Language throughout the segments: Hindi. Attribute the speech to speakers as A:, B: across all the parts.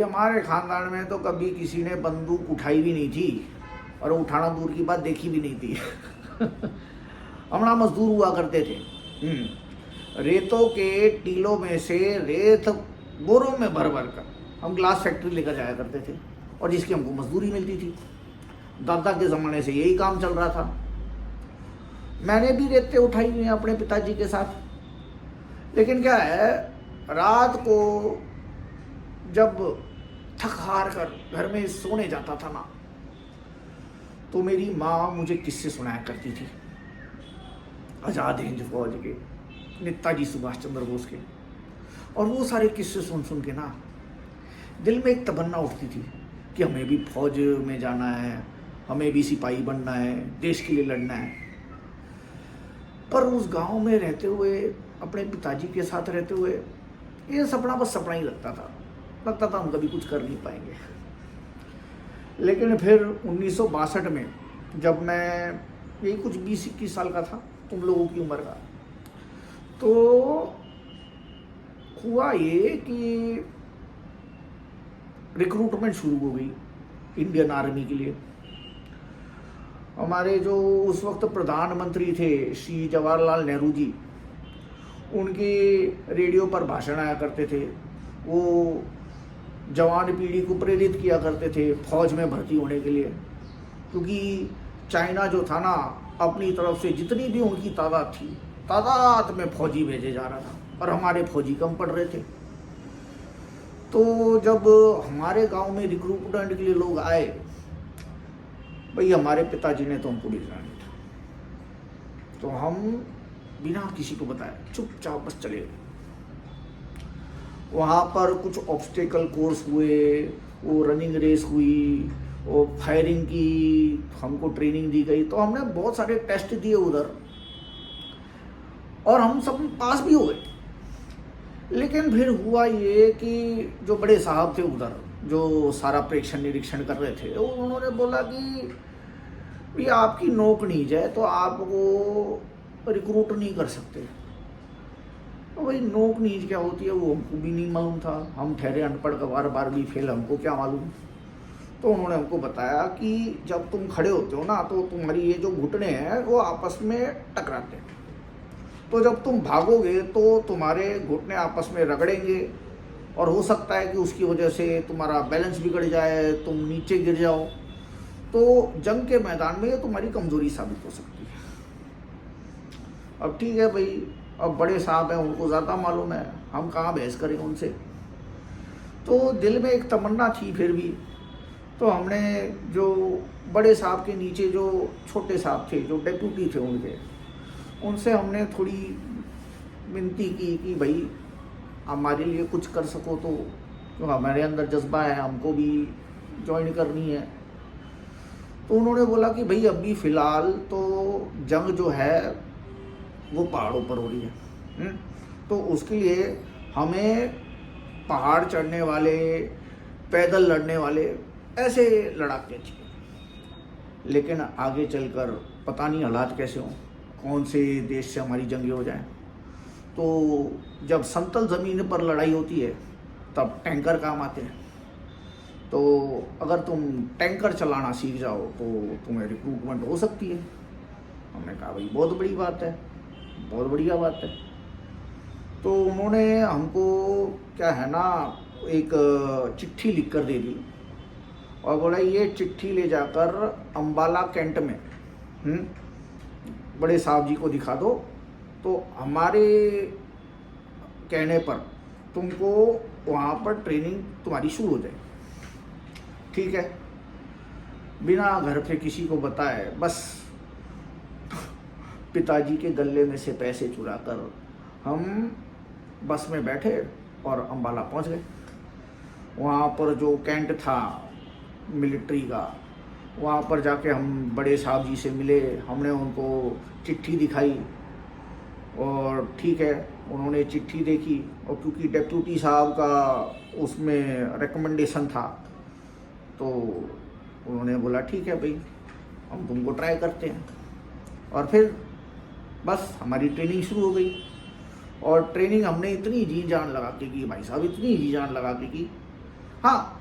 A: हमारे खानदान में तो कभी किसी ने बंदूक उठाई भी नहीं थी और उठाना दूर की बात देखी भी नहीं थी। हमारा मजदूर हुआ करते थे। रेतों के टीलों में से रेत बोरों में भर भर कर हम ग्लास फैक्ट्री लेकर जाया करते थे और जिसकी हमको मजदूरी मिलती थी। दादा के ज़माने से यही काम चल रहा था। मैंने भी रेतें उठाई हुई हैं अपने पिताजी के साथ। लेकिन क्या है, रात को जब थक हार कर घर में सोने जाता था ना, तो मेरी माँ मुझे किस्से सुनाया करती थी आज़ाद हिंद फौज के, नेताजी सुभाष चंद्र बोस के। और वो सारे किस्से सुन सुन के ना दिल में एक तमन्ना उठती थी कि हमें भी फौज में जाना है, हमें भी सिपाही बनना है, देश के लिए लड़ना है। पर उस गांव में रहते हुए, अपने पिताजी के साथ रहते हुए, ये सपना बस सपना ही लगता था हम कभी कुछ कर नहीं पाएंगे। लेकिन फिर 1962 में जब मैं यही कुछ 20-21 साल का था, तुम लोगों की उम्र का, तो हुआ ये कि रिक्रूटमेंट शुरू हो गई इंडियन आर्मी के लिए। हमारे जो उस वक्त प्रधानमंत्री थे श्री जवाहरलाल नेहरू जी, उनके रेडियो पर भाषण आया करते थे। वो जवान पीढ़ी को प्रेरित किया करते थे फौज में भर्ती होने के लिए, क्योंकि चाइना जो था ना, अपनी तरफ से जितनी भी उनकी तादाद थी, तादाद में फौजी भेजे जा रहा था और हमारे फौजी कम पड़ रहे थे। तो जब हमारे गांव में रिक्रूटमेंट के लिए लोग आए, भाई हमारे पिताजी ने तो हमको भेजना नहीं था, तो हम बिना किसी को बताए चुपचाप बस चले गए। वहाँ पर कुछ ऑब्स्टेकल कोर्स हुए, वो रनिंग रेस हुई, वो फायरिंग की हमको ट्रेनिंग दी गई। तो हमने बहुत सारे टेस्ट दिए उधर और हम सब पास भी हो गए। लेकिन फिर हुआ ये कि जो बड़े साहब थे उधर, जो सारा प्रेक्षण निरीक्षण कर रहे थे, उन्होंने बोला कि ये आपकी नोक नीच है, तो आपको रिक्रूट नहीं कर सकते। तो भाई नोक नीच क्या होती है वो हमको भी नहीं मालूम था। हम ठहरे अनपढ़ गवार, 12वीं फेल, हमको क्या मालूम। तो उन्होंने हमको बताया कि जब तुम खड़े होते हो ना, तो तुम्हारी ये जो घुटने हैं वो आपस में टकराते हैं। तो जब तुम भागोगे तो तुम्हारे घुटने आपस में रगड़ेंगे और हो सकता है कि उसकी वजह से तुम्हारा बैलेंस बिगड़ जाए, तुम नीचे गिर जाओ। तो जंग के मैदान में ये तुम्हारी कमजोरी साबित हो सकती है। अब ठीक है भाई, अब बड़े साहब हैं, उनको ज़्यादा मालूम है, हम कहाँ बहस करें उनसे। तो दिल में एक तमन्ना थी फिर भी। तो हमने जो बड़े साहब के नीचे जो छोटे साहब थे, जो डेप्यूटी थे उनके, उनसे हमने थोड़ी विनती की कि भाई हमारे लिए कुछ कर सको तो हमारे अंदर जज्बा है, हमको भी ज्वाइन करनी है। तो उन्होंने बोला कि भाई अभी फ़िलहाल तो जंग जो है वो पहाड़ों पर हो रही है, तो उसके लिए हमें पहाड़ चढ़ने वाले, पैदल लड़ने वाले ऐसे लड़ाके चाहिए। लेकिन आगे चलकर पता नहीं हालात कैसे हों, कौन से देश से हमारी जंगें हो जाएं। तो जब समतल ज़मीन पर लड़ाई होती है तब टैंकर काम आते हैं। तो अगर तुम टैंकर चलाना सीख जाओ तो तुम्हें रिक्रूटमेंट हो सकती है। हमने कहा भाई बहुत बड़ी बात है, बहुत बढ़िया बात है। तो उन्होंने हमको क्या है ना, एक चिट्ठी लिख कर दे दी और बोला ये चिट्ठी ले जाकर अम्बाला कैंट में बड़े साहब जी को दिखा दो, तो हमारे कहने पर तुमको वहाँ पर ट्रेनिंग तुम्हारी शुरू हो जाए। ठीक है, बिना घर पे किसी को बताए बस पिताजी के गले में से पैसे चुराकर हम बस में बैठे और अम्बाला पहुँच गए। वहाँ पर जो कैंट था मिलिट्री का, वहाँ पर जाके हम बड़े साहब जी से मिले। हमने उनको चिट्ठी दिखाई और ठीक है, उन्होंने चिट्ठी देखी और क्योंकि डेप्यूटी साहब का उसमें रिकमेंडेशन था, तो उन्होंने बोला ठीक है भाई, हम तुमको ट्राई करते हैं। और फिर बस हमारी ट्रेनिंग शुरू हो गई। और ट्रेनिंग हमने इतनी जी जान लगा के की भाई साहब, इतनी जी जान लगा के की। हाँ,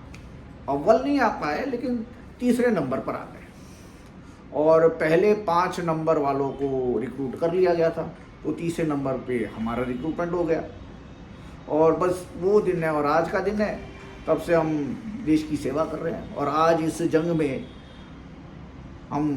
A: अव्वल नहीं आ पाए लेकिन तीसरे नंबर पर आ गए। और पहले 5 नंबर वालों को रिक्रूट कर लिया गया था, तो तीसरे नंबर पे हमारा रिक्रूटमेंट हो गया। और बस वो दिन है और आज का दिन है, तब से हम देश की सेवा कर रहे हैं। और आज इस जंग में हम